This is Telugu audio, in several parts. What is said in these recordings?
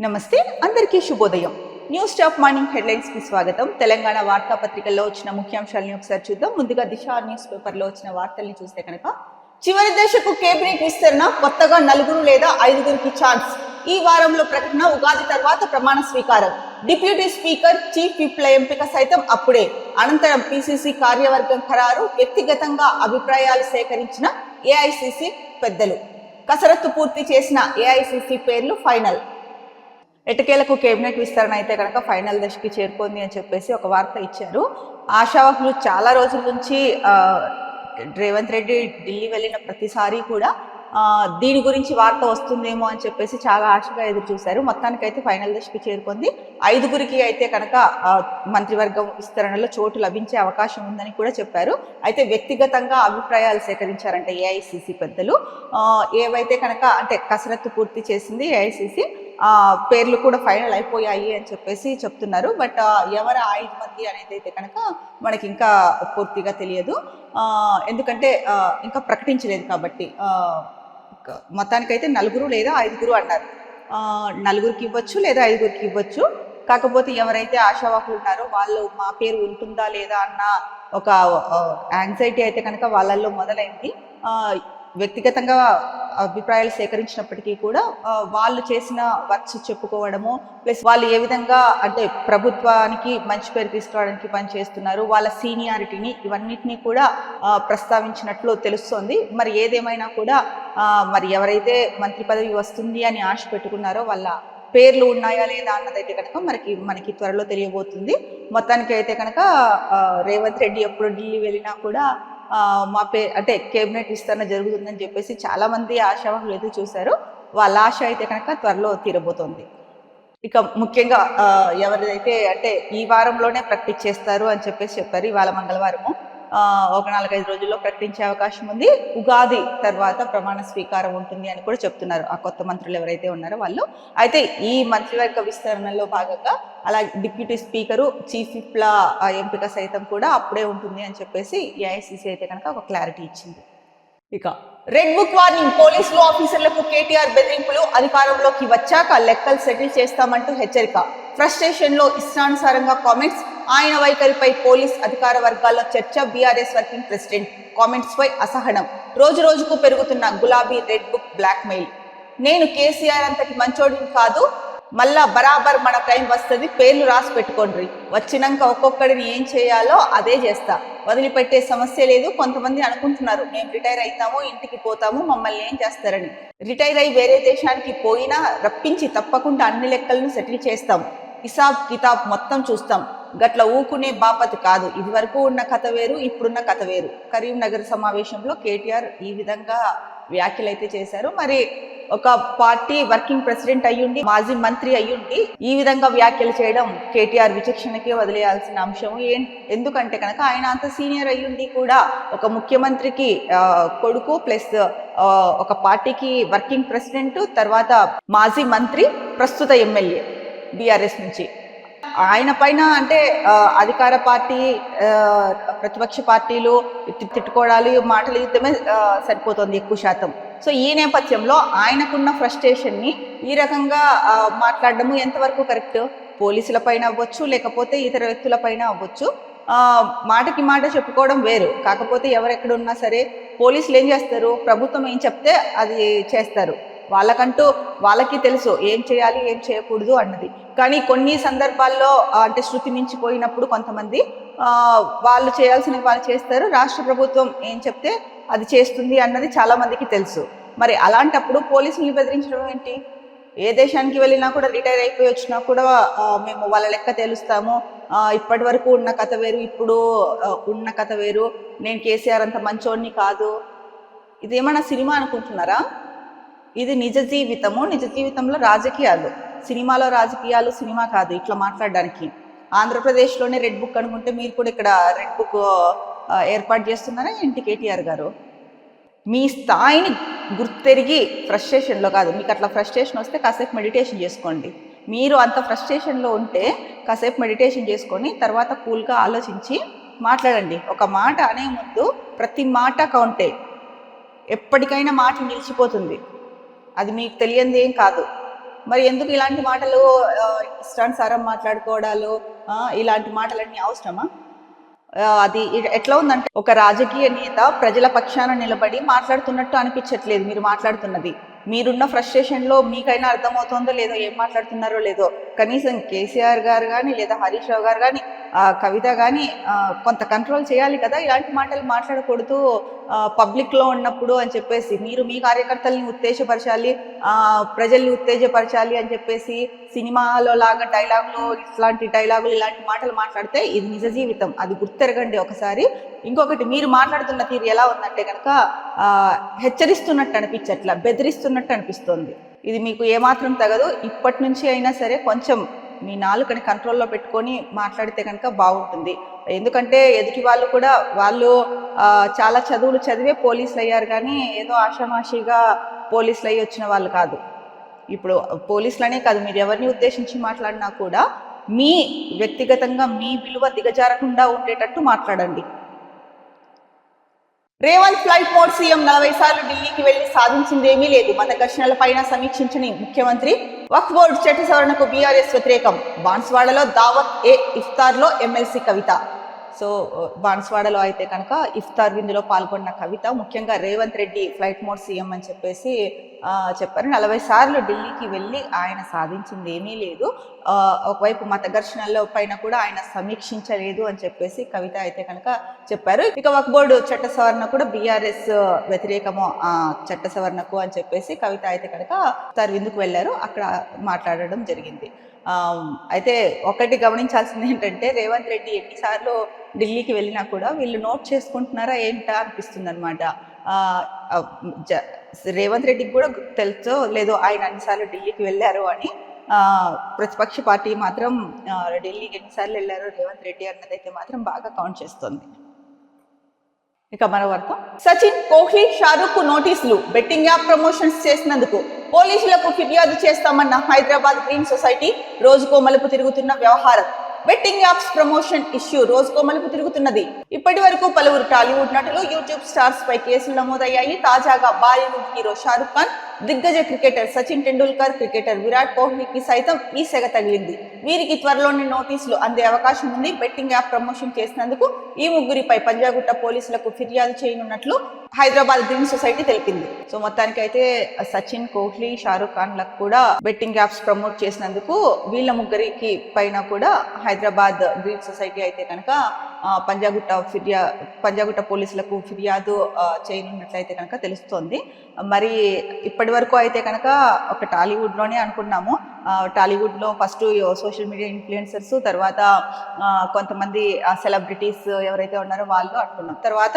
నమస్తే అందరికీ శుభోదయం. న్యూస్ టాప్ మార్నింగ్ హెడ్లైన్స్ కి స్వాగతం. తెలంగాణ వార్తాపత్రికల్లో వచ్చిన ముఖ్యాంశాలను ఒకసారి చూద్దాం. ముందుగా దిశ న్యూస్ పేపర్లో వచ్చిన వార్తల్ని చూస్తే కనుక చివరి దశకు కేబినెట్ విస్తరణ, కొత్తగా 4 లేదా 5 ఛాన్స్. ఈ వారంలో ప్రకటన, ఉగాది తర్వాత ప్రమాణ స్వీకారం. డిప్యూటీ స్పీకర్, చీఫ్ విప్ల ఎంపిక సైతం అప్పుడే. అనంతరం పిసిసి కార్యవర్గం ఖరారు. వ్యక్తిగతంగా అభిప్రాయాలు సేకరించిన ఏఐసిసి పెద్దలు. కసరత్తు పూర్తి చేసిన ఏఐసిసి పేర్లు ఫైనల్. ఎట్టకేలకు కేబినెట్ విస్తరణ అయితే కనుక ఫైనల్ దశకి చేరుకుంది అని చెప్పేసి ఒక వార్త ఇచ్చారు. ఆశావకులు చాలా రోజుల నుంచి రేవంత్ రెడ్డి ఢిల్లీ వెళ్ళిన ప్రతిసారి కూడా దీని గురించి వార్త వస్తుందేమో అని చెప్పేసి చాలా ఆశగా ఎదురు చూశారు. మొత్తానికైతే ఫైనల్ దశకి చేరుకుంది. 5 అయితే కనుక మంత్రివర్గం విస్తరణలో చోటు లభించే అవకాశం ఉందని కూడా చెప్పారు. అయితే వ్యక్తిగతంగా అభిప్రాయాలు సేకరించారంటే ఏఐసిసి పెద్దలు. ఏవైతే కనుక అంటే కసరత్తు పూర్తి చేసింది ఏఐసిసి, పేర్లు కూడా ఫైనల్ అయిపోయాయి అని చెప్పేసి చెప్తున్నారు. బట్ ఎవరు 5 మంది అనేది అయితే కనుక మనకి ఇంకా పూర్తిగా తెలియదు. ఎందుకంటే ఇంకా ప్రకటించలేదు కాబట్టి. మొత్తానికైతే 4 లేదా 5 అన్నారు. 4కి ఇవ్వచ్చు లేదా 5కి ఇవ్వచ్చు. కాకపోతే ఎవరైతే ఆశావాహులు ఉన్నారో వాళ్ళు మా పేరు ఉంటుందా లేదా అన్న ఒక యాంగ్జైటీ అయితే కనుక వాళ్ళల్లో మొదలైంది. వ్యక్తిగతంగా అభిప్రాయాలు సేకరించినప్పటికీ కూడా వాళ్ళు చేసిన వర్క్స్ చెప్పుకోవడము, ప్లస్ వాళ్ళు ఏ విధంగా అంటే ప్రభుత్వానికి మంచి పేరు తీసుకురావడానికి పనిచేస్తున్నారు, వాళ్ళ సీనియారిటీని, ఇవన్నిటినీ కూడా ప్రస్తావించినట్లు తెలుస్తోంది. మరి ఏదేమైనా కూడా మరి ఎవరైతే మంత్రి పదవి వస్తుంది అని ఆశ పెట్టుకున్నారో వాళ్ళ పేర్లు ఉన్నాయా లేదా అన్నదైతే కనుక మనకి త్వరలో తెలియబోతుంది. మొత్తానికి అయితే కనుక రేవంత్ రెడ్డి ఎప్పుడు ఢిల్లీ వెళ్ళినా కూడా మా అంటే కేబినెట్ విస్తరణ జరుగుతుందని చెప్పేసి చాలా మంది ఆశావాహులు ఎదురు చూశారు. వాళ్ళ ఆశ అయితే కనుక త్వరలో తీరబోతోంది. ఇక ముఖ్యంగా ఎవరిదైతే అంటే ఈ వారంలోనే ప్రకటించేస్తారు అని చెప్పేసి చెప్పారు. ఇవాళ మంగళవారము, ఒక 4-5 రోజుల్లో ప్రకటించే అవకాశం ఉంది. ఉగాది తర్వాత ప్రమాణ స్వీకారం ఉంటుంది అని కూడా చెప్తున్నారు ఆ కొత్త మంత్రులు ఎవరైతే ఉన్నారో వాళ్ళు. అయితే ఈ మంత్రివర్గ విస్తరణలో భాగంగా అలా డిప్యూటీ స్పీకరు, చీఫ్ విప్ల ఎంపిక సైతం కూడా అప్పుడే ఉంటుంది అని చెప్పేసి ఏఐసిసి అయితే కనుక ఒక క్లారిటీ ఇచ్చింది. ఇక రెడ్ బుక్ వార్నింగ్, పోలీసులు ఆఫీసర్లకు కేటీఆర్ బెదిరింపులు, అధికారంలోకి వచ్చాక లెక్కలు సెటిల్ చేస్తామంటూ హెచ్చరిక. ఫ్రస్ట్రేషన్ లో ఇష్టానుసారంగా కామెంట్స్, ఆయన వైఖరిపై పోలీస్ అధికార వర్గాల్లో చర్చ. బీఆర్ఎస్ వర్కింగ్ ప్రెసిడెంట్ కామెంట్స్ పై అసహనం. రోజు రోజుకు పెరుగుతున్న గులాబీ రెడ్ బుక్ బ్లాక్ మెయిల్. నేను కేసీఆర్ అంతటి మంచోడిని కాదు, మళ్ళా బరాబర్ మన టైం వస్తుంది, పేర్లు రాసి పెట్టుకోండి, వచ్చినాక ఒక్కొక్కడిని ఏం చేయాలో అదే చేస్తా, వదిలిపెట్టే సమస్య లేదు. కొంతమంది అనుకుంటున్నారు మేము రిటైర్ అవుతాము, ఇంటికి పోతాము, మమ్మల్ని ఏం చేస్తారని. రిటైర్ అయి వేరే దేశానికి పోయినా రప్పించి తప్పకుండా అన్ని లెక్కలను సెటిల్ చేస్తాం, హిసాబ్ కితాబ్ మొత్తం చూస్తాం, గట్ల ఊకునే బాపతి కాదు. ఇది వరకు ఉన్న కథ వేరు, ఇప్పుడున్న కథ వేరు. కరీంనగర్ సమావేశంలో కేటీఆర్ ఈ విధంగా వ్యాఖ్యలు అయితే చేశారు. మరి ఒక పార్టీ వర్కింగ్ ప్రెసిడెంట్ అయ్యుండి, మాజీ మంత్రి అయ్యుండి ఈ విధంగా వ్యాఖ్యలు చేయడం కేటీఆర్ విచక్షణకే వదిలేయాల్సిన అంశం. ఎందుకంటే కనుక ఆయన అంత సీనియర్ అయ్యుండి కూడా ఒక ముఖ్యమంత్రికి కొడుకు, ప్లస్ ఒక పార్టీకి వర్కింగ్ ప్రెసిడెంట్, తర్వాత మాజీ మంత్రి, ప్రస్తుత ఎమ్మెల్యే బీఆర్ఎస్ నుంచి. ఆయన పైన అంటే అధికార పార్టీ, ప్రతిపక్ష పార్టీలు తిట్టుకోవడాలు, మాటల యుద్ధమే సరిపోతుంది ఎక్కువ శాతం. సో ఈ నేపథ్యంలో ఆయనకున్న ఫ్రస్ట్రేషన్ని ఈ రకంగా మాట్లాడడము ఎంతవరకు కరెక్ట్? పోలీసుల పైన అవ్వచ్చు, లేకపోతే ఇతర వ్యక్తుల పైన అవ్వచ్చు. మాటకి మాట చెప్పుకోవడం వేరు. కాకపోతే ఎవరెక్కడ ఉన్నా సరే పోలీసులు ఏం చేస్తారు, ప్రభుత్వం ఏం చెప్తే అది చేస్తారు. వాళ్ళకి తెలుసు ఏం చేయాలి, ఏం చేయకూడదు అన్నది. కానీ కొన్ని సందర్భాల్లో అంటే శృతి మించిపోయినప్పుడు కొంతమంది వాళ్ళు చేయాల్సినవి వాళ్ళు చేస్తారు, రాష్ట్ర ప్రభుత్వం ఏం చెప్తే అది చేస్తుంది అన్నది చాలా మందికి తెలుసు. మరి అలాంటప్పుడు పోలీసులు బెదిరించడం ఏంటి? ఏ దేశానికి వెళ్ళినా కూడా రిటైర్ అయిపోయి వచ్చినా కూడా మేము వాళ్ళ లెక్క తెలుస్తాము, ఇప్పటి వరకు ఉన్న కథ వేరు, ఇప్పుడు ఉన్న కథ వేరు, నేను కేసీఆర్ అంత మంచోడిని కాదు. ఇదేమన్నా సినిమా అనుకుంటున్నారా? ఇది నిజ జీవితము, నిజ జీవితంలో రాజకీయాలు. సినిమాలో రాజకీయాలు సినిమా కాదు ఇట్లా మాట్లాడడానికి. ఆంధ్రప్రదేశ్లోనే రెడ్ బుక్ అనుకుంటే మీరు కూడా ఇక్కడ రెడ్ బుక్ ఏర్పాటు చేస్తున్నారా ఏంటి కేటీఆర్ గారు? మీ స్థాయిని గుర్తెరిగి ఫ్రస్ట్రేషన్లో కాదు, మీకు అట్లా ఫ్రస్ట్రేషన్ వస్తే కాసేపు మెడిటేషన్ చేసుకోండి. మీరు అంత ఫ్రస్ట్రేషన్లో ఉంటే కాసేపు మెడిటేషన్ చేసుకొని తర్వాత కూల్గా ఆలోచించి మాట్లాడండి. ఒక మాట అనే ముందు ప్రతి మాట కౌంటే. ఎప్పటికైనా మాట నిలిచిపోతుంది, అది మీకు తెలియంది ఏం కాదు. మరి ఎందుకు ఇలాంటి మాటలు ఇష్టానుసారం మాట్లాడుకోవడాలు, ఇలాంటి మాటలన్నీ అవసరమా? అది ఎట్లా ఉందంటే, ఒక రాజకీయ నేత ప్రజల పక్షాన నిలబడి మాట్లాడుతున్నట్టు అనిపించట్లేదు మీరు మాట్లాడుతున్నది. మీరున్న ఫ్రస్ట్రేషన్లో మీకైనా అర్థమవుతుందో లేదో ఏం మాట్లాడుతున్నారో లేదో. కనీసం కేసీఆర్ గారు కానీ లేదా హరీష్ రావు గారు కానీ కవిత కానీ కొంత కంట్రోల్ చేయాలి కదా, ఇలాంటి మాటలు మాట్లాడకూడదు పబ్లిక్లో ఉన్నప్పుడు అని చెప్పేసి. మీరు మీ కార్యకర్తల్ని ఉత్తేజపరచాలి, ప్రజల్ని ఉత్తేజపరచాలి అని చెప్పేసి సినిమాలో లాగా డైలాగులు, ఇట్లాంటి డైలాగులు, ఇలాంటి మాటలు మాట్లాడితే ఇది నిజ జీవితం, అది గుర్తెరగండి ఒకసారి. ఇంకొకటి, మీరు మాట్లాడుతున్న తీరు ఎలా ఉందంటే కనుక హెచ్చరిస్తున్నట్టు అనిపించట్లా, బెదిరిస్తున్నట్టు అనిపిస్తుంది. ఇది మీకు ఏమాత్రం తగదు. ఇప్పటి నుంచి అయినా సరే కొంచెం మీ నాలుకని కంట్రోల్లో పెట్టుకొని మాట్లాడితే కనుక బాగుంటుంది. ఎందుకంటే ఎదుటి వాళ్ళు కూడా చాలా చదువులు చదివే పోలీసులు అయ్యారు, కానీ ఏదో ఆషామాషిగా పోలీసులు అయ్యి వచ్చిన వాళ్ళు కాదు. ఇప్పుడు పోలీసులనే కాదు, మీరు ఎవరిని ఉద్దేశించి మాట్లాడినా కూడా మీ వ్యక్తిగతంగా మీ విలువ దిగజారకుండా ఉండేటట్టు మాట్లాడండి. రేవంత్ ఫ్లైట్ మోడ్ సీఎం 40 సార్లు ఢిల్లీకి వెళ్లి సాధించిందేమీ లేదు. మత ఘర్షణలపైన సమీక్షించని ముఖ్యమంత్రి. వక్ఫ్ బోర్డు చట్ట సవరణకు బీఆర్ఎస్ వ్యతిరేకం. బాన్స్వాడలో దావత్ ఇఫ్తార్లో ఎమ్మెల్సీ కవిత. సో బాన్స్వాడలో అయితే కనుక ఇఫ్తార్ విందులో పాల్గొన్న కవిత ముఖ్యంగా Revanth Reddy flight mode CM అని చెప్పేసి చెప్పారు. 40 సార్లు ఢిల్లీకి వెళ్ళి ఆయన సాధించింది ఏమీ లేదు, ఒకవైపు మత ఘర్షణల పైన కూడా ఆయన సమీక్షించలేదు అని చెప్పేసి కవిత అయితే కనుక చెప్పారు. ఇక వక్ఫ్ బోర్డు చట్ట సవరణ కూడా బీఆర్ఎస్ వ్యతిరేకము చట్ట సవరణకు అని చెప్పేసి కవిత అయితే కనుక ఇఫ్తార్ విందుకు వెళ్ళారు, అక్కడ మాట్లాడడం జరిగింది. అయితే ఒకటి గమనించాల్సింది ఏంటంటే, రేవంత్ రెడ్డి ఎన్నిసార్లు ఢిల్లీకి వెళ్ళినా కూడా వీళ్ళు నోట్ చేసుకుంటున్నారా ఏంటా అనిపిస్తుంది అనమాట. రేవంత్ రెడ్డికి కూడా తెలుసో లేదో ఆయన అన్నిసార్లు ఢిల్లీకి వెళ్ళారు అని. ప్రతిపక్ష పార్టీ మాత్రం ఢిల్లీకి ఎన్నిసార్లు వెళ్ళారో రేవంత్ రెడ్డి అన్నదైతే మాత్రం బాగా కౌంట్ చేస్తుంది. ఇక మరో వార్త, సచిన్, కోహ్లీ, షారూక్ కు నోటీసులు. బెట్టింగ్ యాప్ ప్రమోషన్స్ చేసినందుకు పోలీసులకు ఫిర్యాదు చేస్తామన్న హైదరాబాద్ గ్రీన్ సొసైటీ. రోజుకో మలుపు తిరుగుతున్న వ్యవహారం. బెట్టింగ్ యాప్స్ ప్రమోషన్ ఇష్యూ రోజుకో మలుపు తిరుగుతున్నది. ఇప్పటి వరకు పలువురు టాలీవుడ్ నటులు, యూట్యూబ్ స్టార్స్ పై కేసులు నమోదయ్యాయి. తాజాగా బాలీవుడ్ హీరో షారూక్ ఖాన్, దిగ్గజ క్రికెటర్ సచిన్ టెండూల్కర్, క్రికెటర్ విరాట్ కోహ్లీకి సైతం ఈ సెగ తగిలింది. వీరికి త్వరలోనే నోటీసులు అందే అవకాశం ఉంది. బెట్టింగ్ యాప్ ప్రమోషన్ చేసినందుకు ఈ ముగ్గురిపై పంజాగుట్ట పోలీసులకు ఫిర్యాదు చేయనున్నట్లు హైదరాబాద్ గ్రీన్ సొసైటీ తెలిపింది. సో మొత్తానికి అయితే సచిన్, కోహ్లీ, షారూక్ ఖాన్లకు కూడా బెట్టింగ్ యాప్స్ ప్రమోట్ చేసినందుకు వీళ్ళ ముగ్గురికి పైన కూడా హైదరాబాద్ గ్రీన్ సొసైటీ అయితే కనుక పంజాగుట్ట పోలీసులకు ఫిర్యాదు చేయనున్నట్లయితే కనుక తెలుస్తోంది. మరి ఇప్పటి వరకు అయితే కనుక ఒక టాలీవుడ్లోనే అనుకున్నాము. టాలీవుడ్లో ఫస్ట్ సోషల్ మీడియా ఇన్ఫ్లుయెన్సర్స్, తర్వాత కొంతమంది సెలబ్రిటీస్ ఎవరైతే ఉన్నారో వాళ్ళు అనుకున్నాం. తర్వాత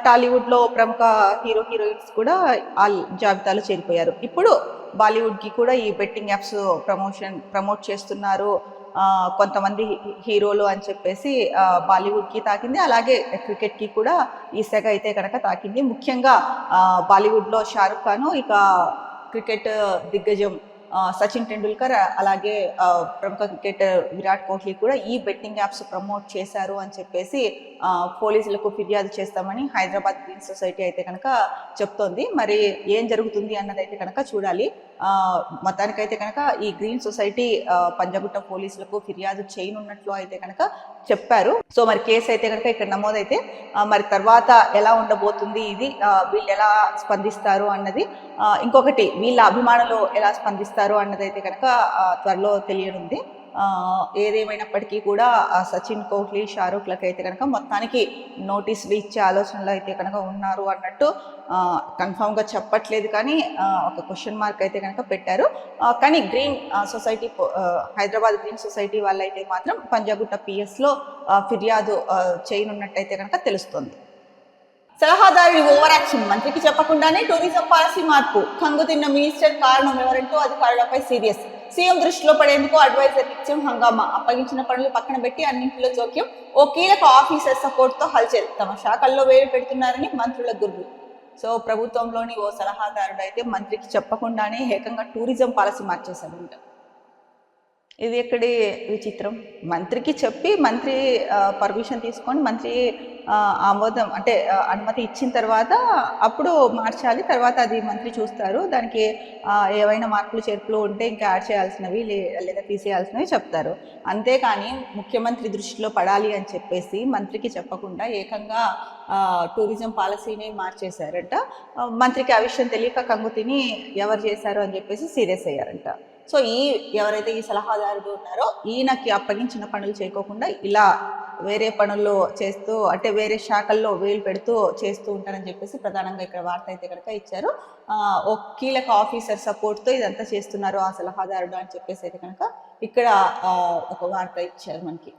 టాలీవుడ్లో ప్రముఖ హీరోయిన్స్ కూడా ఆ జాబితాలో చేరిపోయారు. ఇప్పుడు బాలీవుడ్కి కూడా ఈ బెట్టింగ్ యాప్స్ ప్రమోట్ చేస్తున్నారు కొంతమంది హీరోలు అని చెప్పేసి బాలీవుడ్కి తాకింది. అలాగే క్రికెట్కి కూడా ఈ సెగ అయితే కనుక తాకింది. ముఖ్యంగా బాలీవుడ్లో షారుఖ్ ఖాన్, ఇక క్రికెట్ దిగ్గజం సచిన్ టెండూల్కర్, అలాగే ప్రముఖ క్రికెటర్ విరాట్ కోహ్లీ కూడా ఈ బెట్టింగ్ యాప్స్ ప్రమోట్ చేశారు అని చెప్పేసి పోలీసులకు ఫిర్యాదు చేస్తామని హైదరాబాద్ గ్రీన్ సొసైటీ అయితే కనుక చెప్తోంది. మరి ఏం జరుగుతుంది అన్నదైతే కనుక చూడాలి. మొత్తానికైతే కనుక ఈ గ్రీన్ సొసైటీ పంజాగుట్ట పోలీసులకు ఫిర్యాదు చేయనున్నట్లు అయితే కనుక చెప్పారు. సో మరి కేసు అయితే కనుక ఇక్కడ నమోదైతే మరి తర్వాత ఎలా ఉండబోతుంది, ఇది వీళ్ళు ఎలా స్పందిస్తారు అన్నది, ఇంకొకటి వీళ్ళ అభిమానులు ఎలా స్పందిస్తారు అన్నదైతే కనుక త్వరలో తెలియనుంది. ఏదేమైనప్పటికీ కూడా సచిన్, కోహ్లీ, షారూఖ్లకు అయితే కనుక మొత్తానికి నోటీసులు ఇచ్చే ఆలోచనలో అయితే కనుక ఉన్నారు అన్నట్టు కన్ఫామ్గా చెప్పట్లేదు, కానీ ఒక క్వశ్చన్ మార్క్ అయితే కనుక పెట్టారు. కానీ green society, Hyderabad green society వాళ్ళైతే మాత్రం పంజాగుట్ట పిఎస్లో ఫిర్యాదు చేయనున్నట్టయితే కనుక తెలుస్తుంది. సలహాదారుడి ఓవర్ యాక్షన్. మంత్రికి చెప్పకుండానే టూరిజం పాలసీ మార్పు. కంగుతిన్న మినిస్టర్, కారణం ఎవరంటూ అధికారులపై సీరియస్. సీఎం దృష్టిలో పడేందుకు అడ్వైజర్ నిత్యం హంగామా. అప్పగించిన పనులు పక్కన పెట్టి అన్నింటిలో జోక్యం. ఓ కీలక ఆఫీసర్ సపోర్ట్తో హల్చల్. తమ శాఖల్లో వేలు పెడుతున్నారని మంత్రుల గుర్రు. సో ప్రభుత్వంలోని ఓ సలహాదారుడు అయితే మంత్రికి చెప్పకుండానే ఏకంగా టూరిజం పాలసీ మార్చేశాడు. ఇది ఎక్కడి విచిత్రం. మంత్రికి చెప్పి మంత్రి పర్మిషన్ తీసుకొని మంత్రి ఆమోదం అంటే అనుమతి ఇచ్చిన తర్వాత అప్పుడు మార్చాలి. తర్వాత అది మంత్రి చూస్తారు. దానికి ఏవైనా మార్పులు చేర్పులు ఉంటే ఇంకా యాడ్ చేయాల్సినవి లేదా తీసేయాల్సినవి చెప్తారు. అంతేకాని ముఖ్యమంత్రి దృష్టిలో పడాలి అని చెప్పేసి మంత్రికి చెప్పకుండా ఏకంగా టూరిజం పాలసీని మార్చేశారంట. మంత్రికి ఆ విషయం తెలియక కంగు తిని ఎవరు చేశారు అని చెప్పేసి సీరియస్ అయ్యారంట. సో ఎవరైతే ఈ సలహాదారుడు ఉన్నారో ఈయనకి అప్పగించిన పనులు చేయకోకుండా ఇలా వేరే పనుల్లో చేస్తూ అంటే వేరే శాఖల్లో వేలు పెడుతూ చేస్తూ ఉంటారని చెప్పేసి ప్రధానంగా ఇక్కడ వార్త అయితే కనుక ఇచ్చారు. ఒక కీలక ఆఫీసర్ సపోర్ట్తో ఇదంతా చేస్తున్నారు ఆ సలహాదారుడు అని చెప్పేసి అయితే కనుక ఇక్కడ ఒక వార్త ఇచ్చారు మనకి.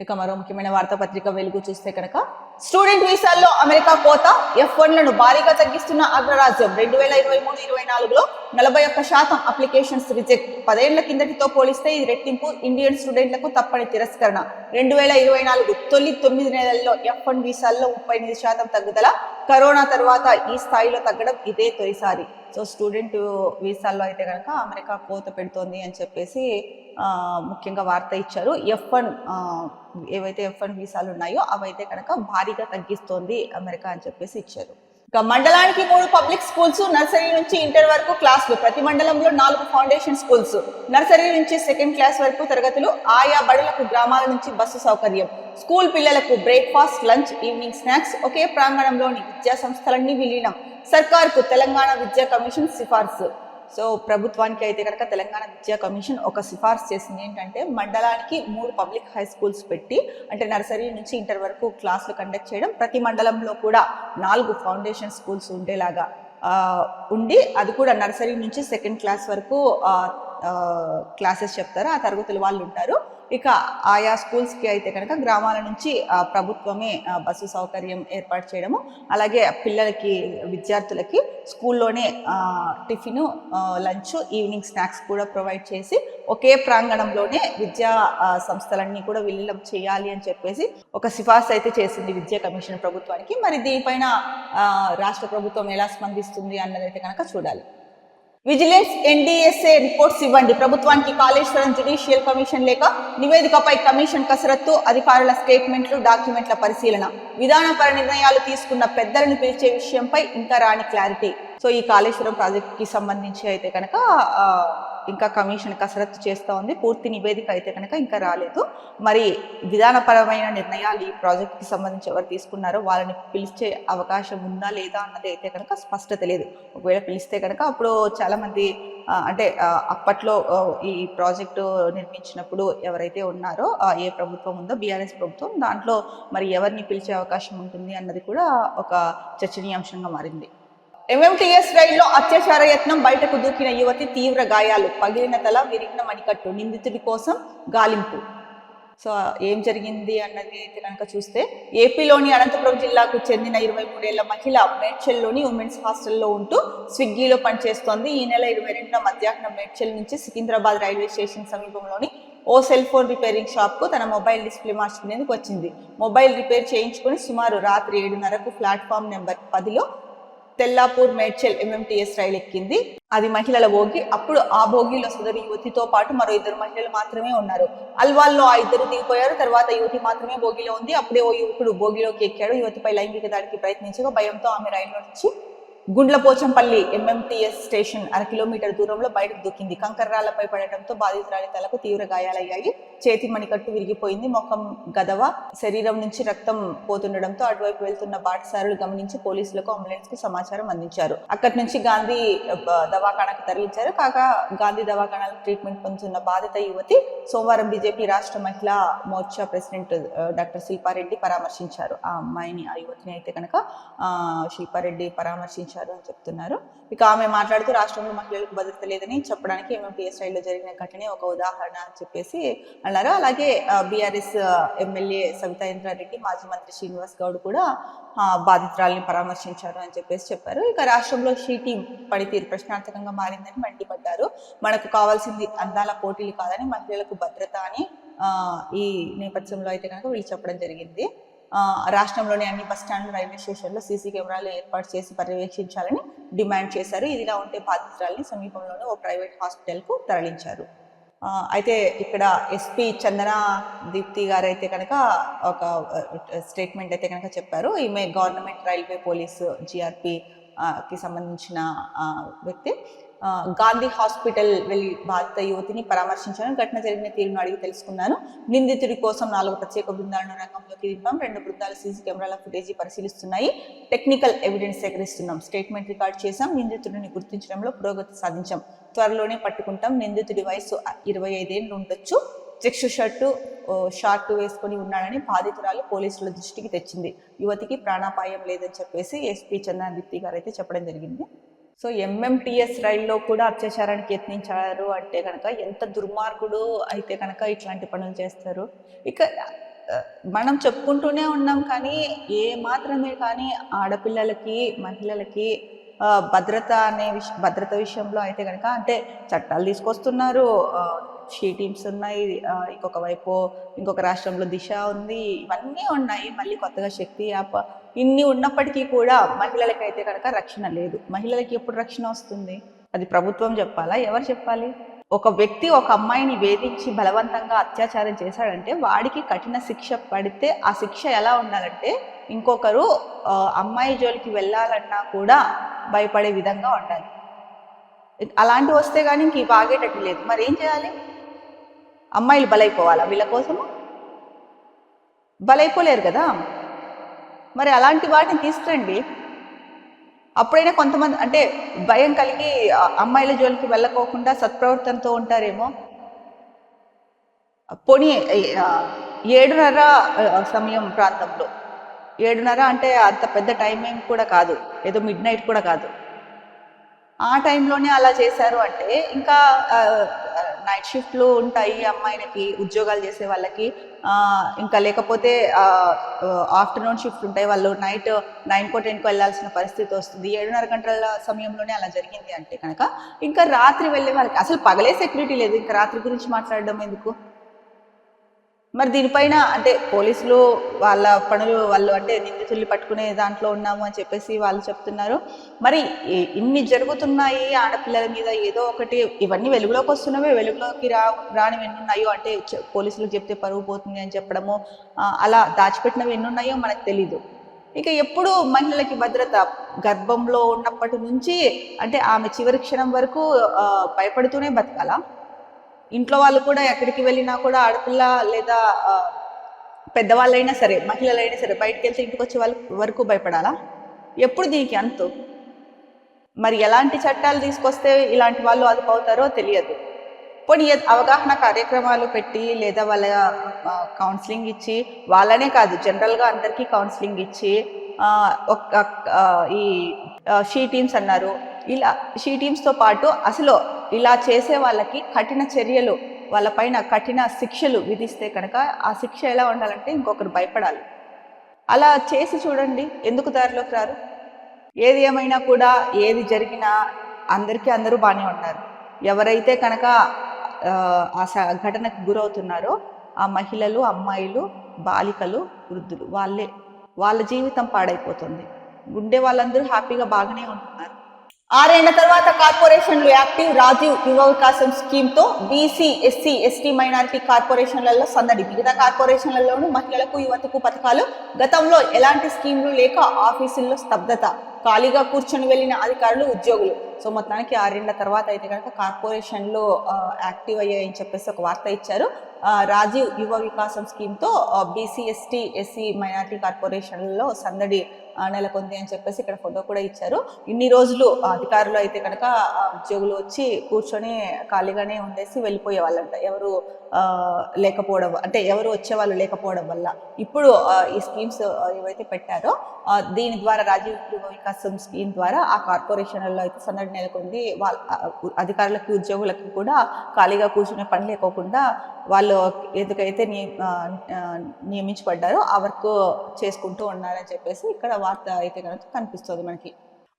ఇక మరో ముఖ్యమైన వార్తాపత్రిక వెలుగు చూస్తే కనుక స్టూడెంట్ వీసాల్లో అమెరికా కోత, F1లను భారీగా తగ్గిస్తున్న అగ్రరాజ్యం. 2023-24లో 41% అప్లికేషన్స్ రిజెక్ట్. 10 ఏళ్ల కిందటితో పోలిస్తే ఇది రెట్టింపు. ఇండియన్ స్టూడెంట్లకు తప్పని తిరస్కరణ. 2024 తొలి 9 నెలల్లో F1 వీసాల్లో 38% తగ్గుదల. కరోనా తర్వాత ఈ స్థాయిలో తగ్గడం ఇదే తొలిసారి. సో స్టూడెంట్ వీసాల్లో అయితే కనుక అమెరికా కోత పెడుతోంది అని చెప్పేసి ముఖ్యంగా వార్త ఇచ్చారు. ఏవైతే F1 వీసాలు ఉన్నాయో అవైతే కనుక భారీగా తగ్గిస్తోంది అమెరికా అని చెప్పేసి ఇచ్చారు. ఇక మండలానికి 3 పబ్లిక్ స్కూల్స్, నర్సరీ నుంచి ఇంటర్ వరకు క్లాసులు. ప్రతి మండలంలో 4 ఫౌండేషన్ స్కూల్స్. నర్సరీ నుంచి 2nd క్లాస్ వరకు తరగతులు. ఆయా బడులకు గ్రామాల నుంచి బస్సు సౌకర్యం. స్కూల్ పిల్లలకు బ్రేక్ఫాస్ట్, లంచ్, ఈవినింగ్ స్నాక్స్. ఒకే ప్రాంగణంలోని విద్యా సంస్థలన్నీ విలీనం. సర్కార్కు తెలంగాణ విద్యా కమిషన్ సిఫార్సు. సో ప్రభుత్వానికి అయితే కనుక తెలంగాణ విద్యా కమిషన్ ఒక సిఫార్సు చేసింది. ఏంటంటే మండలానికి 3 పబ్లిక్ హై స్కూల్స్ పెట్టి అంటే నర్సరీ నుంచి ఇంటర్ వరకు క్లాసులు కండక్ట్ చేయడం, ప్రతి మండలంలో కూడా 4 ఫౌండేషన్ స్కూల్స్ ఉండేలాగా ఉండి అది కూడా నర్సరీ నుంచి 2nd క్లాస్ వరకు క్లాసెస్ చెప్తారు. ఆ తరగతులు వాళ్ళు ఉంటారు. ఇక ఆయా స్కూల్స్కి అయితే కనుక గ్రామాల నుంచి ప్రభుత్వమే బస్సు సౌకర్యం ఏర్పాటు చేయడము, అలాగే పిల్లలకి విద్యార్థులకి స్కూల్లోనే టిఫిన్, లంచ్, ఈవినింగ్ స్నాక్స్ కూడా ప్రొవైడ్ చేసి ఒకే ప్రాంగణంలోనే విద్యా సంస్థలన్నీ కూడా విలీనం చేయాలి అని చెప్పేసి ఒక సిఫార్సు అయితే చేసింది విద్యా కమిషన్ ప్రభుత్వానికి. మరి దీనిపైన రాష్ట్ర ప్రభుత్వం ఎలా స్పందిస్తుంది అన్నదైతే కనుక చూడాలి. విజిలెన్స్ NDSA రిపోర్ట్స్ ఇవ్వండి. ప్రభుత్వానికి కాళేశ్వరం జ్యుడిషియల్ కమిషన్ లేక నివేదికపై కమిషన్ కసరత్తు. అధికారుల స్టేట్మెంట్లు, డాక్యుమెంట్ల పరిశీలన. విధానపర నిర్ణయాలు తీసుకున్న పెద్దలను పిలిచే విషయంపై ఇంకా రాని క్లారిటీ. సో ఈ కాళేశ్వరం ప్రాజెక్టుకి సంబంధించి అయితే కనుక ఇంకా కమిషన్ కసరత్తు చేస్తూ ఉంది. పూర్తి నివేదిక అయితే కనుక ఇంకా రాలేదు. మరి విధానపరమైన నిర్ణయాలు ఈ ప్రాజెక్టుకి సంబంధించి ఎవరు తీసుకున్నారో వాళ్ళని పిలిచే అవకాశం ఉందా లేదా అన్నది అయితే కనుక స్పష్టత లేదు. ఒకవేళ పిలిస్తే కనుక అప్పుడు చాలామంది అంటే అప్పట్లో ఈ ప్రాజెక్టు నిర్మించినప్పుడు ఎవరైతే ఉన్నారో ఏ ప్రభుత్వం ఉందో BRS ప్రభుత్వం, దాంట్లో మరి ఎవరిని పిలిచే అవకాశం ఉంటుంది అన్నది కూడా ఒక చర్చనీయాంశంగా మారింది. MMTS రైల్లో అత్యాచార యత్నం, బయటకు దూకిన యువతి, తీవ్ర గాయాలు, పగిలిన తల, విరిగిన మణికట్టు, నిందితుడి కోసం గాలింపు. సో ఏం జరిగింది అన్నది అయితే కనుక చూస్తే ఏపీలోని అనంతపురం జిల్లాకు చెందిన 23 ఏళ్ల మహిళ మేడ్చల్లోని ఉమెన్స్ హాస్టల్లో ఉంటూ స్విగ్గీలో పనిచేస్తోంది. ఈ నెల 22న మధ్యాహ్నం మేడ్చల్ నుంచి సికింద్రాబాద్ రైల్వే స్టేషన్ సమీపంలోని ఓ సెల్ ఫోన్ రిపేరింగ్ షాప్కు తన మొబైల్ డిస్ప్లే మార్చుకునేందుకు వచ్చింది. మొబైల్ రిపేర్ చేయించుకుని సుమారు రాత్రి 7:30కు ప్లాట్ఫామ్ నెంబర్ 10లో తెల్లాపూర్ మేడ్చల్ MMTS రైలు ఎక్కింది. అది మహిళల బోగి. అప్పుడు ఆ బోగిలో సదరు యువతితో పాటు మరో 2 మహిళలు మాత్రమే ఉన్నారు. అల్వాల్లో ఆ 2 దిగిపోయారు. తర్వాత యువతి మాత్రమే బోగిలో ఉంది. అప్పుడే ఓ యువకుడు బోగిలోకి ఎక్కాడు. యువతిపై లైంగిక దాడికి ప్రయత్నించగా భయంతో ఆమె రైల్లో నుంచి గుండ్లపోచంపల్లి MMTS స్టేషన్ 1/2 కిలోమీటర్ దూరంలో బయటకు దూకింది. కంకర్రాళ్లపై పడటంతో బాధితురాలి తలకు తీవ్ర గాయాలయ్యాయి. చేతి మణికట్టు విరిగిపోయింది. ముఖం గదవ, శరీరం నుంచి రక్తం పోతుండడంతో అటువైపు వెళ్తున్న బాటసారులు గమనించి పోలీసులకు, అంబులెన్స్ కు సమాచారం అందించారు. అక్కడి నుంచి గాంధీ దవాఖానాకు తరలించారు. కాగా గాంధీ దవాఖానాలో ట్రీట్మెంట్ పొందుతున్న బాధిత యువతి సోమవారం బీజేపీ రాష్ట్ర మహిళా మోర్చా ప్రెసిడెంట్ డాక్టర్ శిల్పారెడ్డి పరామర్శించారు. ఆ అమ్మాయిని, ఆ యువతిని అయితే కనుక శిల్పారెడ్డి పరామర్శించారు అని చెప్తున్నారు. ఇక ఆమె మాట్లాడుతూ రాష్ట్రంలో మహిళలకు భద్రత లేదని చెప్పడానికి MMTS రైల్లో జరిగిన ఘటనే ఒక ఉదాహరణ అని చెప్పేసి అన్నారు. అలాగే BRS ఎమ్మెల్యే సవితా ఇంద్రారెడ్డి, మాజీ మంత్రి శ్రీనివాస్ గౌడ్ కూడా బాధితురాల్ని పరామర్శించారు అని చెప్పేసి చెప్పారు. ఇక రాష్ట్రంలో షీ టీం పనితీరు ప్రశ్నార్థకంగా మారిందని మండిపడ్డారు. మనకు కావాల్సింది అందాల పోటీలు కాదని, మహిళలకు భద్రత అని ఈ నేపథ్యంలో అయితే కనుక వీళ్ళు చెప్పడం జరిగింది. రాష్ట్రంలోని అన్ని బస్టాండ్లు, రైల్వే స్టేషన్లో సీసీ కెమెరాలు ఏర్పాటు చేసి పర్యవేక్షించాలని డిమాండ్ చేశారు. ఇదిలా ఉంటే బాధితురాల్ని సమీపంలోని ఓ ప్రైవేట్ హాస్పిటల్కు తరలించారు. అయితే ఇక్కడ ఎస్పీ చందన దీప్తి గారు అయితే కనుక ఒక స్టేట్మెంట్ అయితే కనుక చెప్పారు. ఈమె గవర్నమెంట్ రైల్వే పోలీసు జిఆర్పి కి సంబంధించిన వ్యక్తి. గాంధీ హాస్పిటల్ వెళ్ళి బాధిత యువతిని పరామర్శించాను. ఘటన జరిగిన తీరును అడిగి తెలుసుకున్నాను. నిందితుడి కోసం 4 ప్రత్యేక బృందాలను రంగంలోకి దింపాం. 2 బృందాలు సీసీ కెమెరాల ఫుటేజీ పరిశీలిస్తున్నాయి. టెక్నికల్ ఎవిడెన్స్ సేకరిస్తున్నాం. స్టేట్మెంట్ రికార్డ్ చేశాం. నిందితుడిని గుర్తించడంలో పురోగతి సాధించాం. త్వరలోనే పట్టుకుంటాం. నిందితుడి వయసు 25 ఏళ్ళు ఉండొచ్చు. చెక్స్ షార్ట్ వేసుకొని ఉన్నాడని బాధితురాలు పోలీసుల దృష్టికి తెచ్చింది. యువతికి ప్రాణాపాయం లేదని చెప్పేసి ఎస్పీ చందన దీప్తి గారు అయితే చెప్పడం జరిగింది. సో ఎంఎంటీఎస్ రైల్లో కూడా అత్యాచారానికి యత్నించారు అంటే కనుక ఎంత దుర్మార్గుడు అయితే కనుక ఇట్లాంటి పనులు చేస్తారు. ఇక మనం చెప్పుకుంటూనే ఉన్నాం, కానీ ఏ మాత్రమే కానీ ఆడపిల్లలకి మహిళలకి భద్రత విషయంలో అయితే కనుక అంటే చట్టాలు తీసుకొస్తున్నారు. షీ టీమ్స్ ఉన్నాయి, ఇంకొక రాష్ట్రంలో దిశ ఉంది, ఇవన్నీ ఉన్నాయి. మళ్ళీ కొత్తగా శక్తి యాప్, ఇన్ని ఉన్నప్పటికీ కూడా మహిళలకి అయితే కనుక రక్షణ లేదు. మహిళలకి ఎప్పుడు రక్షణ వస్తుంది? అది ప్రభుత్వం చెప్పాలా? ఎవరు చెప్పాలి? ఒక వ్యక్తి ఒక అమ్మాయిని వేధించి బలవంతంగా అత్యాచారం చేశాడంటే వాడికి కఠిన శిక్ష పడితే ఆ శిక్ష ఎలా ఉండాలంటే ఇంకొకరు అమ్మాయి జోలికి వెళ్ళాలన్నా కూడా భయపడే విధంగా ఉండాలి. అలాంటివి వస్తే కానీ ఇంక బాగేటట్టు లేదు. మరి ఏం చేయాలి? అమ్మాయిలు బలైపోవాలా? వీళ్ళ కోసము బలైపోలేరు కదా. మరి అలాంటి వాటిని తీసుకురండి. అప్పుడైనా కొంతమంది అంటే భయం కలిగి అమ్మాయిల జోలికి వెళ్ళకోకుండా సత్ప్రవర్తనతో ఉంటారేమో. పోనీ 7:30 సమయం ప్రాంతంలో, 7:30 అంటే అంత పెద్ద టైం ఏం కూడా కాదు, ఏదో మిడ్ నైట్ కూడా కాదు. ఆ టైంలోనే అలా చేశారు అంటే ఇంకా నైట్ షిఫ్ట్లు ఉంటాయి అమ్మాయిలకి, ఉద్యోగాలు చేసే వాళ్ళకి. ఇంకా లేకపోతే ఆఫ్టర్నూన్ షిఫ్ట్ ఉంటాయి, వాళ్ళు నైట్ 9కో 10కో వెళ్ళాల్సిన పరిస్థితి వస్తుంది. 7:30 గంటల సమయంలోనే అలా జరిగింది అంటే కనుక ఇంకా రాత్రి వెళ్ళే వాళ్ళకి అసలు పగలే సెక్యూరిటీ లేదు, ఇంకా రాత్రి గురించి మాట్లాడడం ఎందుకు? మరి దీనిపైన అంటే పోలీసులు వాళ్ళ పనులు వాళ్ళు అంటే నిందితుల్ని పట్టుకునే దాంట్లో ఉన్నాము అని చెప్పేసి వాళ్ళు చెప్తున్నారు. మరి ఇన్ని జరుగుతున్నాయి ఆడపిల్లల మీద, ఏదో ఒకటి ఇవన్నీ వెలుగులోకి వస్తున్నవే, వెలుగులోకి రానివి ఎన్నున్నాయో అంటే పోలీసులకు చెప్తే పరువు పోతుంది అని చెప్పడము, అలా దాచిపెట్టినవి ఎన్నున్నాయో మనకు తెలీదు. ఇక ఎప్పుడు మహిళలకి భద్రత? గర్భంలో ఉన్నప్పటి నుంచి అంటే ఆమె చివరి క్షణం వరకు భయపడుతూనే బతకాలా? ఇంట్లో వాళ్ళు కూడా ఎక్కడికి వెళ్ళినా కూడా ఆడపిల్ల లేదా పెద్దవాళ్ళైనా సరే, మహిళలైనా సరే బయటకు వెళ్తే ఇంటికి వచ్చే వాళ్ళ వరకు భయపడాలా? ఎప్పుడు దీనికి అంతు? మరి ఎలాంటి చట్టాలు తీసుకొస్తే ఇలాంటి వాళ్ళు అదుపవుతారో తెలియదు. పోనీ అవగాహన కార్యక్రమాలు పెట్టి లేదా వాళ్ళ కౌన్సిలింగ్ ఇచ్చి, వాళ్ళనే కాదు జనరల్గా అందరికీ కౌన్సిలింగ్ ఇచ్చి ఈ షీ టీమ్స్ అన్నారు, ఇలా షీ టీమ్స్తో పాటు అసలు ఇలా చేసే వాళ్ళకి కఠిన చర్యలు, వాళ్ళపైన కఠిన శిక్షలు విధిస్తే కనుక ఆ శిక్ష ఎలా ఉండాలంటే ఇంకొకరు భయపడాలి. అలా చేసి చూడండి, ఎందుకు దారిలోకి రారు? ఏది ఏమైనా కూడా ఏది జరిగినా అందరూ బాగానే ఉన్నారు. ఎవరైతే కనుక ఆ ఘటనకు గురవుతున్నారో ఆ మహిళలు, అమ్మాయిలు, బాలికలు, వృద్ధులు, వాళ్ళ జీవితం పాడైపోతుంది. ఉండే వాళ్ళందరూ హ్యాపీగా బాగానే ఉంటున్నారు. 6 ఏళ్ల తర్వాత కార్పొరేషన్లు యాక్టివ్. రాజీవ్ యువ వికాసం స్కీమ్ తో బీసీ, ఎస్సీ, ఎస్టీ, మైనారిటీ కార్పొరేషన్లలో సందడి. మిగతా కార్పొరేషన్లలోనూ మహిళలకు, యువతకు పథకాలు. గతంలో ఎలాంటి స్కీమ్లు లేక ఆఫీసుల్లో స్తబ్దత. ఖాళీగా కూర్చొని వెళ్ళిన అధికారులు, ఉద్యోగులు. సో మొత్తానికి 6 ఏళ్ల తర్వాత అయితే కనుక కార్పొరేషన్లో యాక్టివ్ అయ్యాయని చెప్పేసి ఒక వార్త ఇచ్చారు. రాజీవ్ యువ వికాసం స్కీమ్తో బీసీ, ఎస్టీ, ఎస్సీ, మైనారిటీ కార్పొరేషన్లలో సందడి నెలకొంది అని చెప్పేసి ఇక్కడ ఫోటో కూడా ఇచ్చారు. ఇన్ని రోజులు అధికారులు అయితే కనుక ఉద్యోగులు వచ్చి కూర్చొని ఖాళీగానే ఉండేసి వెళ్ళిపోయే వాళ్ళంట, ఎవరు లేకపోవడం అంటే ఎవరు వచ్చేవాళ్ళు లేకపోవడం వల్ల. ఇప్పుడు ఈ స్కీమ్స్ ఏవైతే పెట్టారో దీని ద్వారా, రాజీవ్ యువ వికాసం స్కీమ్ ద్వారా ఆ కార్పొరేషన్లలో అయితే సందడి నెలకొంది. వాళ్ళ అధికారులకి, ఉద్యోగులకి కూడా ఖాళీగా కూర్చునే పని లేకోకుండా వాళ్ళు ఎందుకైతే నియమించబడ్డారో ఆ వర్క్ చేసుకుంటూ ఉన్నారని చెప్పేసి ఇక్కడ వార్త అయితే కనుక కనిపిస్తుంది మనకి.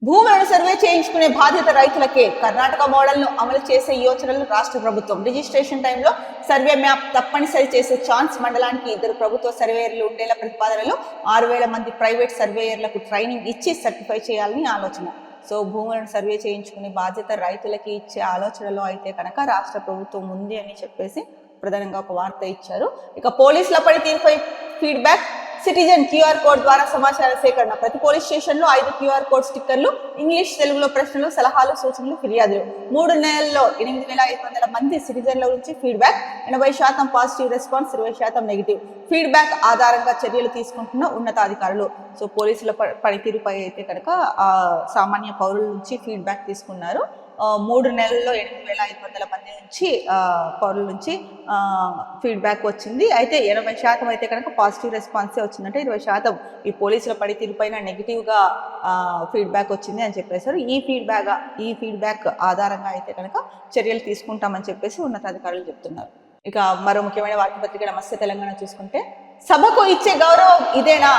భూములను సర్వే చేయించుకునే బాధ్యత రైతులకే. కర్ణాటక మోడల్ను అమలు చేసే యోచనలు రాష్ట్ర ప్రభుత్వం. రిజిస్ట్రేషన్ టైంలో సర్వే మ్యాప్ తప్పనిసరి చేసే ఛాన్స్. మండలానికి 2 ప్రభుత్వ సర్వేయర్లు ఉండేలా ప్రతిపాదనలు. 6,000 మంది ప్రైవేట్ సర్వేయర్లకు ట్రైనింగ్ ఇచ్చి సర్టిఫై చేయాలని ఆలోచన. సో భూములను సర్వే చేయించుకునే బాధ్యత రైతులకి ఇచ్చే ఆలోచనలో అయితే కనుక రాష్ట్ర ప్రభుత్వం ఉంది అని చెప్పేసి ప్రధానంగా ఒక వార్త ఇచ్చారు. ఇక పోలీసుల పని తీరుపై ఫీడ్బ్యాక్. సిటిజన్ QR కోడ్ ద్వారా సమాచార సేకరణ. ప్రతి పోలీస్ స్టేషన్ లో 5 QR కోడ్ స్టిక్కర్లు, ఇంగ్లీష్ తెలుగులో ప్రశ్నలు, సలహాలు, సూచనలు, ఫిర్యాదులు. 3 నెలల్లో 8,500 మంది సిటిజన్ల నుంచి feedback. 80% positive response, 20% negative. Feedback ఆధారంగా చర్యలు తీసుకుంటున్న ఉన్నతాధికారులు. సో పోలీసుల పనితీరుపై అయితే కనుక సామాన్య పౌరుల నుంచి ఫీడ్బ్యాక్ తీసుకున్నారు. 3 నెలల్లో 8,500 మంది నుంచి పౌరుల నుంచి ఫీడ్బ్యాక్ వచ్చింది. అయితే 80% అయితే కనుక పాజిటివ్ రెస్పాన్సే వచ్చిందంటే 20% ఈ పోలీసుల పనితీరుపైన నెగిటివ్గా ఫీడ్బ్యాక్ వచ్చింది అని చెప్పేశారు. ఈ ఫీడ్బ్యాక్ ఆధారంగా అయితే కనుక చర్యలు తీసుకుంటామని చెప్పేసి ఉన్నతాధికారులు చెప్తున్నారు. ఇక మరో ముఖ్యమైన వార్తాపత్రిక నమస్తే తెలంగాణ చూసుకుంటే, సభకు ఇచ్చే గౌరవం ఇదేనా?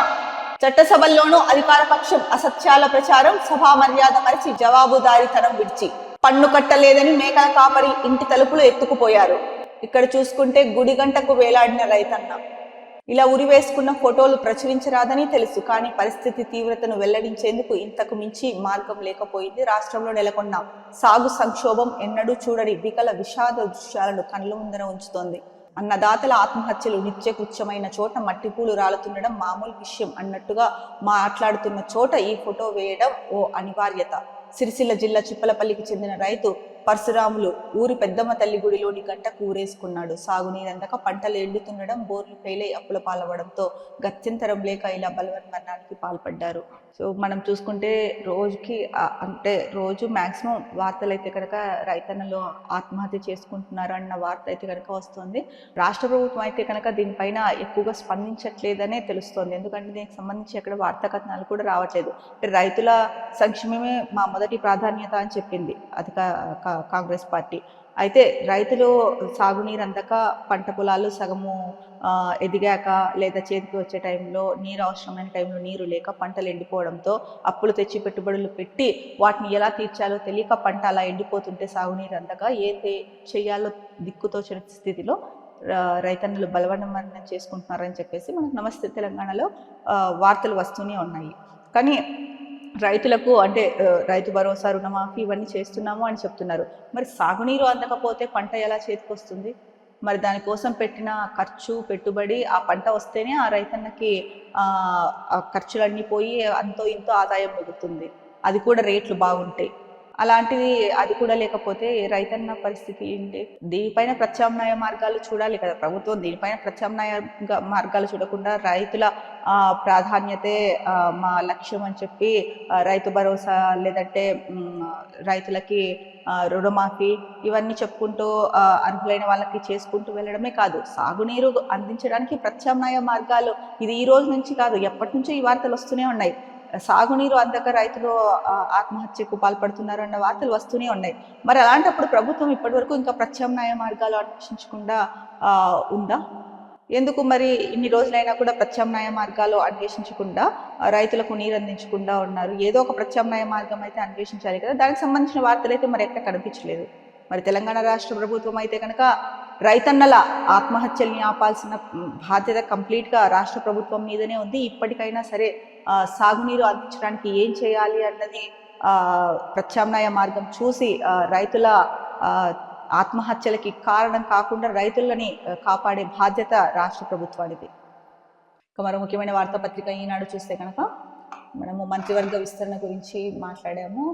చట్టసభల్లోనూ అధికార పక్షం అసత్యాల ప్రచారం, సభా మర్యాద మరిచి జవాబుదారీతనం విడిచి పన్ను కట్టలేదని మేకల కాపరి ఇంటి తలుపులు ఎత్తుకుపోయారు. ఇక్కడ చూసుకుంటే గుడి గంటకు వేలాడిన రైతన్న. ఇలా ఉరివేసుకున్న ఫోటోలు ప్రచురించరాదని తెలుసు, కానీ పరిస్థితి తీవ్రతను వెల్లడించేందుకు ఇంతకు మించి మార్గం లేకపోయింది. రాష్ట్రంలో నెలకొన్న సాగు సంక్షోభం ఎన్నడూ చూడని వికల విషాద దృశ్యాలను కళ్ళ ముందర ఉంచుతోంది. అన్నదాతల ఆత్మహత్యలు నిత్యకృత్యమైన చోట మట్టిపూలు రాలుతుండడం మామూలు విషయం అన్నట్టుగా మాట్లాడుతున్న చోట ఈ ఫోటో వేయడం ఓ అనివార్యత. సిరిసిల్ల జిల్లా చిప్పలపల్లికి చెందిన రైతు పరశురాములు ఊరి పెద్దమ్మ తల్లి గుడిలోని గంటకు ఊరేసుకున్నాడు. సాగునీరందక పంటలు ఎండుతుండడం, బోర్లు ఫెయిలై అప్పుల పాలవడంతో గత్యంతరం లేక ఇలా బలవన్మరణానికి పాల్పడ్డారు. సో మనం చూసుకుంటే రోజు మ్యాక్సిమం వార్తలు అయితే కనుక రైతన్నలు ఆత్మహత్య చేసుకుంటున్నారు అన్న వార్త అయితే కనుక వస్తుంది. రాష్ట్ర ప్రభుత్వం అయితే కనుక దీనిపైన ఎక్కువగా స్పందించట్లేదనే తెలుస్తోంది. ఎందుకంటే దీనికి సంబంధించి ఎక్కడ వార్తా కథనాలు కూడా రావట్లేదు. రైతుల సంక్షేమమే మా మొదటి ప్రాధాన్యత అని చెప్పింది కాంగ్రెస్ పార్టీ. అయితే రైతులు సాగునీరు అందక పంట పొలాలు సగము ఎదిగాక లేదా చేతికి వచ్చే టైంలో నీరు అవసరమైన టైంలో నీరు లేక పంటలు ఎండిపోవడంతో అప్పులు తెచ్చి పెట్టుబడులు పెట్టి వాటిని ఎలా తీర్చాలో తెలియక పంట అలా ఎండిపోతుంటే సాగునీరు అందక ఏం చేయాలో దిక్కుతోచిన స్థితిలో రైతన్నలు బలవన్మరణం చేసుకుంటున్నారని చెప్పేసి మనకు నమస్తే తెలంగాణలో వార్తలు వస్తూనే ఉన్నాయి. కానీ రైతులకు అంటే రైతు భరోసా, రుణమాఫీ ఇవన్నీ చేస్తున్నాము అని చెప్తున్నారు. మరి సాగునీరు అందకపోతే పంట ఎలా చేతికి వస్తుంది? మరి దానికోసం పెట్టిన ఖర్చు పెట్టుబడి ఆ పంట వస్తేనే ఆ రైతన్నకి ఖర్చులన్నీ పోయి అంతో ఇంతో ఆదాయం మిగులుతుంది. అది కూడా రేట్లు బాగుంటాయి. అలాంటిది అది కూడా లేకపోతే రైతన్న పరిస్థితి ఏంటి? దీనిపైన ప్రత్యామ్నాయ మార్గాలు చూడాలి కదా ప్రభుత్వం. దీనిపైన ప్రత్యామ్నాయ మార్గాలు చూడకుండా రైతుల ప్రాధాన్యతే మా లక్ష్యం అని చెప్పి రైతు భరోసా లేదంటే రైతులకి రుణమాఫీ ఇవన్నీ చెప్పుకుంటూ అర్హులైన వాళ్ళకి చేసుకుంటూ వెళ్ళడమే కాదు, సాగునీరు అందించడానికి ప్రత్యామ్నాయ మార్గాలు ఇది ఈ రోజు నుంచి కాదు, ఎప్పటి నుంచో ఈ వార్తలు వస్తూనే ఉన్నాయి. సాగునీరు అందక రైతులు ఆత్మహత్యకు పాల్పడుతున్నారు అన్న వార్తలు వస్తూనే ఉన్నాయి. మరి అలాంటప్పుడు ప్రభుత్వం ఇప్పటి వరకు ఇంకా ప్రత్యామ్నాయ మార్గాలు అన్వేషించకుండా ఉందా? ఎందుకు మరి ఇన్ని రోజులైనా కూడా ప్రత్యామ్నాయ మార్గాలు అన్వేషించకుండా రైతులకు నీరు అందించకుండా ఉన్నారు? ఏదో ఒక ప్రత్యామ్నాయ మార్గం అయితే అన్వేషించాలి కదా. దానికి సంబంధించిన వార్తలు అయితే మరి ఎక్కడ కనిపించలేదు. మరి తెలంగాణ రాష్ట్ర ప్రభుత్వం అయితే కనుక రైతన్నల ఆత్మహత్యల్ని ఆపాల్సిన బాధ్యత కంప్లీట్గా రాష్ట్ర ప్రభుత్వం మీదనే ఉంది. ఇప్పటికైనా సరే సాగునీరు అందించడానికి ఏం చేయాలి అన్నది ప్రత్యామ్నాయ మార్గం చూసి రైతుల ఆత్మహత్యలకి కారణం కాకుండా రైతులని కాపాడే బాధ్యత రాష్ట్ర ప్రభుత్వానికి. మరో ముఖ్యమైన వార్తాపత్రిక ఈనాడు చూస్తే కనుక మనము మంత్రివర్గ విస్తరణ గురించి మాట్లాడాము.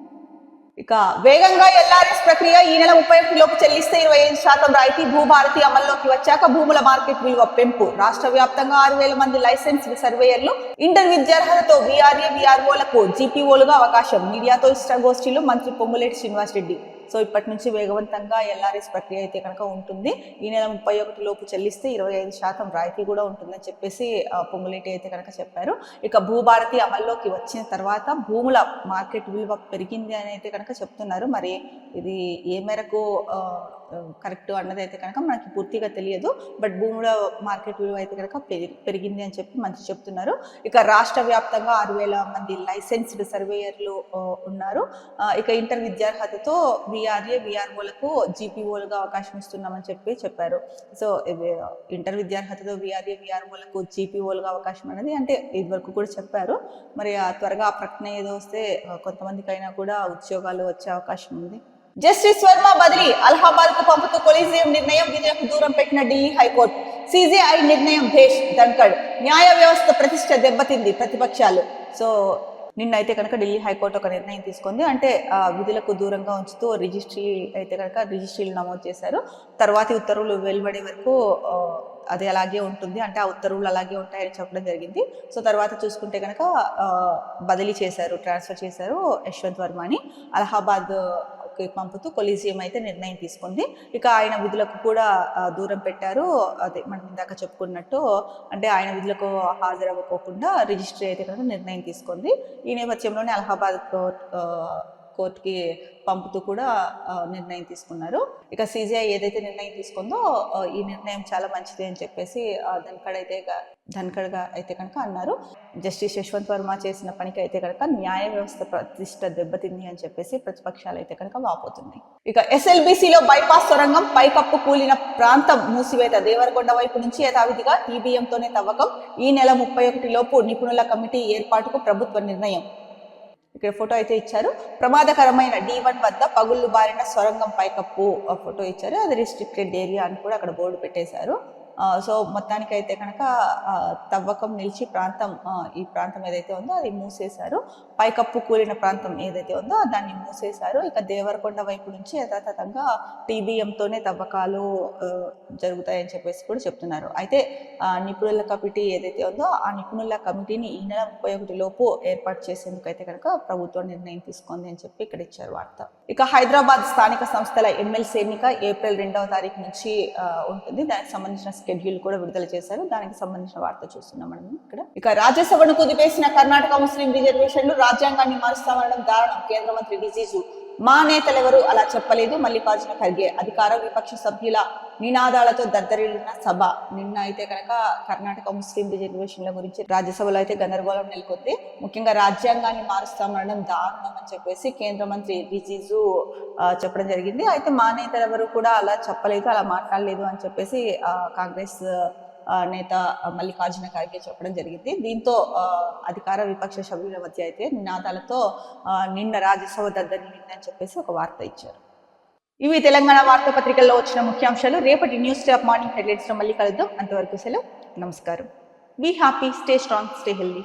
ఇక వేగంగా ఎల్ఆర్ఎస్ ప్రక్రియ ఈ నెల 31 లోపు చెల్లిస్తే 25% రాయితీ. భూభారతి అమల్లోకి వచ్చాక భూముల మార్కెట్ విలువ పెంపు. రాష్ట్ర వ్యాప్తంగా 6,000 మంది లైసెన్స్ సర్వేయర్లు ఇంటర్ విద్యార్హతతో వీఆర్ఏ వీఆర్ఓలకు జీపీఓలుగా అవకాశం. మీడియాతో ఇష్టాగోష్ఠిలో మంత్రి పొంగులేటి శ్రీనివాసరెడ్డి. సో ఇప్పటి నుంచి వేగవంతంగా ఎల్ఆర్ఎస్ ప్రక్రియ అయితే కనుక ఉంటుంది. ఈ నెల 31 లోపు చెల్లిస్తే 25% రాయితీ కూడా ఉంటుందని చెప్పేసి పొంగులేటి అయితే కనుక చెప్పారు. ఇక భూభారతి అమల్లోకి వచ్చిన తర్వాత భూముల మార్కెట్ విలువ పెరిగింది అని అయితే కనుక చెప్తున్నారు. మరి ఇది ఏ మేరకు కరెక్ట్ అన్నది అయితే కనుక మనకి పూర్తిగా తెలియదు. బట్ భూముల మార్కెట్ విలువ అయితే కనుక పెరిగింది అని చెప్పి మంచి చెప్తున్నారు. ఇక రాష్ట్ర వ్యాప్తంగా 6,000 మంది లైసెన్స్డ్ సర్వేయర్లు ఉన్నారు. ఇక ఇంటర్ విద్యార్హతతో విఆర్ఓలకు జీపీఓలుగా అవకాశం ఇస్తున్నామని చెప్పారు. సో ఇంటర్ విద్యార్హతతో విఆర్ఓలకు జీపీఓలుగా అవకాశం అనేది అంటే ఇదివరకు కూడా చెప్పారు. మరి త్వరగా ఆ ప్రకటన ఏదో వస్తే కొంతమందికైనా కూడా ఉద్యోగాలు వచ్చే అవకాశం ఉంది. జస్టిస్ వర్మ బదిలీ అలహాబాద్ కు పంపుతూ కొలీజియం నిర్ణయం, విధులకు దూరం పెట్టిన ఢిల్లీ హైకోర్టు. సిజేఐ నిర్ణయం భేష్ ధన్కడ్. న్యాయ వ్యవస్థ ప్రతిష్ట దెబ్బతింది ప్రతిపక్షాలు. సో నిన్నైతే కనుక ఢిల్లీ హైకోర్టు ఒక నిర్ణయం తీసుకుంది. అంటే విధులకు దూరంగా ఉంచుతూ రిజిస్ట్రీలు నమోదు చేశారు. తర్వాతి ఉత్తర్వులు వెలువడే వరకు అది అలాగే ఉంటుంది, అంటే ఆ ఉత్తర్వులు అలాగే ఉంటాయని చెప్పడం జరిగింది. సో తర్వాత చూసుకుంటే కనుక బదిలీ చేశారు, ట్రాన్స్ఫర్ చేశారు యశ్వంత్ వర్మని. అలహాబాద్ పంపుతూ కొలీజియం అయితే నిర్ణయం తీసుకుంది. ఇక ఆయన విధులకు కూడా దూరం పెట్టారు. అదే మనం ఇందాక చెప్పుకున్నట్టు అంటే ఆయన విధులకు హాజరవ్వకోకుండా రిజిస్ట్రీ అయితే కనుక నిర్ణయం తీసుకుంది. ఈ నేపథ్యంలోనే అలహాబాద్ కోర్టుకి పంపుతూ కూడా నిర్ణయం తీసుకున్నారు. ఇక సిజేఐ ఏదైతే నిర్ణయం తీసుకుందో ఈ నిర్ణయం చాలా మంచిది అని చెప్పేసి ధన్కడ్గా అయితే కనుక అన్నారు. జస్టిస్ యశ్వంత్ వర్మ చేసిన పనికి అయితే కనుక న్యాయ వ్యవస్థ ప్రతిష్ట దెబ్బతింది అని చెప్పేసి ప్రతిపక్షాలు అయితే కనుక వాపోతుంది. ఇక ఎస్ఎల్బీసీలో బైపాస్ సొరంగం పైకప్పు కూలిన ప్రాంతం మూసివేత. దేవరకొండ వైపు నుంచి యథావిధిగా ఈబీఎంతోనే తవ్వకం. ఈ నెల 31 లోపు నిపుణుల కమిటీ ఏర్పాటుకు ప్రభుత్వ నిర్ణయం. ఇక్కడ ఫోటో అయితే ఇచ్చారు. ప్రమాదకరమైన D1 వద్ద పగుళ్ళు బారిన సొరంగం పైకప్పు ఫోటో ఇచ్చారు. అది రిస్ట్రిక్టెడ్ ఏరియా అని కూడా అక్కడ బోర్డు పెట్టేశారు. సో మొత్తానికైతే కనుక తవ్వకం నిలిచి ఈ ప్రాంతం ఏదైతే ఉందో అది మూసేశారు. పైకప్పు కూలిన ప్రాంతం ఏదైతే ఉందో దాన్ని మూసేశారు. ఇక దేవరకొండ వైపు నుంచి యథాతథంగా TBMతోనే తవ్వకాలు జరుగుతాయని చెప్పేసి కూడా చెప్తున్నారు. అయితే నిపుణుల కమిటీ ఏదైతే ఉందో ఆ నిపుణుల కమిటీని ఈ నెల 31 లోపు ఏర్పాటు చేసేందుకు అయితే కనుక ప్రభుత్వం నిర్ణయం తీసుకుంది అని చెప్పి ఇక్కడ ఇచ్చారు వార్త. ఇక హైదరాబాద్ స్థానిక సంస్థల ఎమ్మెల్సీ ఎన్నిక ఏప్రిల్ 2వ తారీఖు నుంచి ఉంటుంది. దానికి సంబంధించిన షెడ్యూల్ కూడా విడుదల చేశారు. దానికి సంబంధించిన వార్త చూస్తున్నాం మనం ఇక్కడ. ఇక రాజ్యసభను కుదిపేసిన కర్ణాటక ముస్లిం రిజర్వేషన్లు, రాజ్యాంగాన్ని మారుస్తామనడం దారుణం. కేంద్ర మంత్రి రిజిజు. మా నేతలెవరూ అలా చెప్పలేదు. మల్లికార్జున ఖర్గే. అధికార విపక్ష సభ్యుల నినాదాలతో దద్దరిల్లిన సభ. నిన్న అయితే కనుక కర్ణాటక ముస్లిం రిజర్వేషన్ల గురించి రాజ్యసభలో అయితే గందరగోళం నెలకొంది. ముఖ్యంగా రాజ్యాంగాన్ని మారుస్తామనడం దారుణం అని చెప్పేసి కేంద్ర మంత్రి రిజిజు చెప్పడం జరిగింది. అయితే మా నేతలెవరూ కూడా అలా చెప్పలేదు, అలా మాట్లాడలేదు అని చెప్పేసి కాంగ్రెస్ నేత మల్లికార్జున ఖర్గే చెప్పడం జరిగింది. దీంతో అధికార విపక్ష సభ్యుల మధ్య అయితే నినాదాలతో నిన్న రాజ్యసభ దద్దరిల్లింది అని చెప్పేసి ఒక వార్త ఇచ్చారు. ఇవి తెలంగాణ వార్తాపత్రికల్లో వచ్చిన ముఖ్యాంశాలు. రేపటి న్యూస్ టాప్ మార్నింగ్ హెడ్లైన్స్ లో మళ్ళీ కలుద్దాం. అంతవరకు సెలవు, నమస్కారం. Be happy, stay strong, stay healthy.